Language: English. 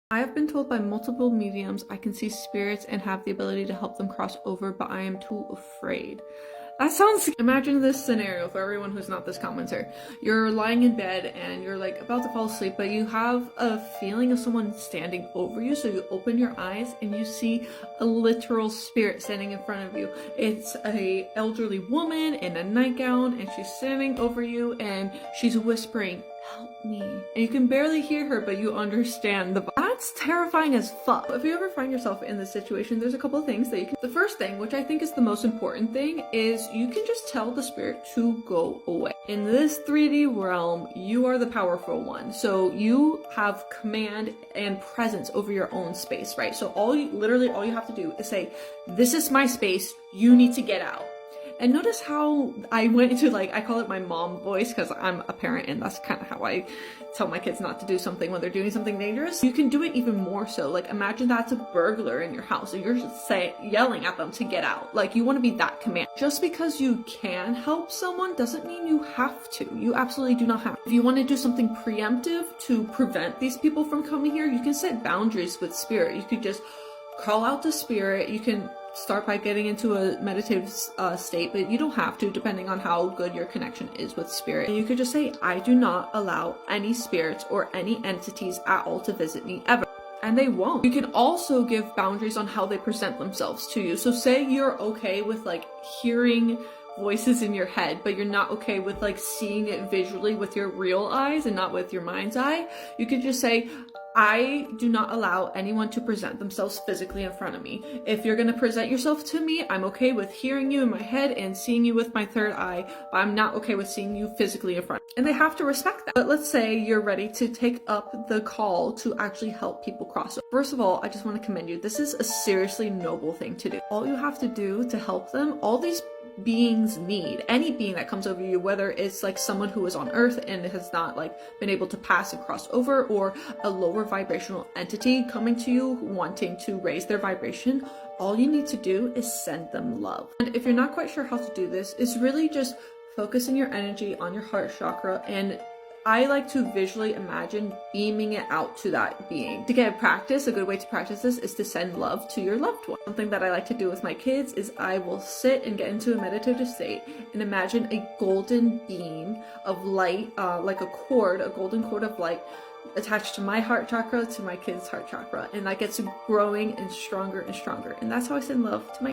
I have been told by multiple mediums I can see spirits and have the ability to help them cross over, but I am too afraid. That sounds... Imagine this scenario for everyone who's not this commenter. You're lying in bed and you're like about to fall asleep, but you have a feeling of someone standing over you. So you open your eyes and you see a literal spirit standing in front of you. It's a elderly woman in a nightgown and she's standing over you and she's whispering, "Help me." And you can barely hear her, but you understand the vibe. That's terrifying as fuck. If you ever find yourself in this situation, there's a couple of things that you can... The first thing, which I think is the most important thing, is you can just tell the spirit to go away. In this 3D realm, you are the powerful one. So you have command and presence over your own space, right? So literally all you have to do is say, "This is my space, you need to get out." And notice how I went into, like, I call it my mom voice because I'm a parent and that's kind of how I tell my kids not to do something when they're doing something dangerous. You can do it even more so. Like, imagine that's a burglar in your house and you're just yelling at them to get out. Like, you want to be that command. Just because you can help someone doesn't mean you have to. You absolutely do not have to. If you want to do something preemptive to prevent these people from coming here, you can set boundaries with spirit. You could just call out to spirit. You can start by getting into a meditative state, but you don't have to, depending on how good your connection is with spirit. And you could just say, "I do not allow any spirits or any entities at all to visit me ever." And they won't. You can also give boundaries on how they present themselves to you. So say you're okay with like hearing voices in your head, but you're not okay with like seeing it visually with your real eyes and not with your mind's eye. You could just say, "I do not allow anyone to present themselves physically in front of me. If you're going to present yourself to me, I'm okay with hearing you in my head and seeing you with my third eye, but I'm not okay with seeing you physically in front." And they have to respect that. But let's say you're ready to take up the call to actually help people cross over. First of all, I just want to commend you. This is a seriously noble thing to do. All you have to do to help them, all these beings need, any being that comes over you, whether it's like someone who is on earth and has not like been able to pass and cross over, or a lower vibrational entity coming to you wanting to raise their vibration, all you need to do is send them love. And if you're not quite sure how to do this, it's really just focusing your energy on your heart chakra, and I like to visually imagine beaming it out to that being. To get practice, a good way to practice this is to send love to your loved one. Something that I like to do with my kids is I will sit and get into a meditative state and imagine a golden beam of light, like a golden cord of light attached to my heart chakra to my kid's heart chakra, and that gets growing and stronger and stronger. And that's how I send love to my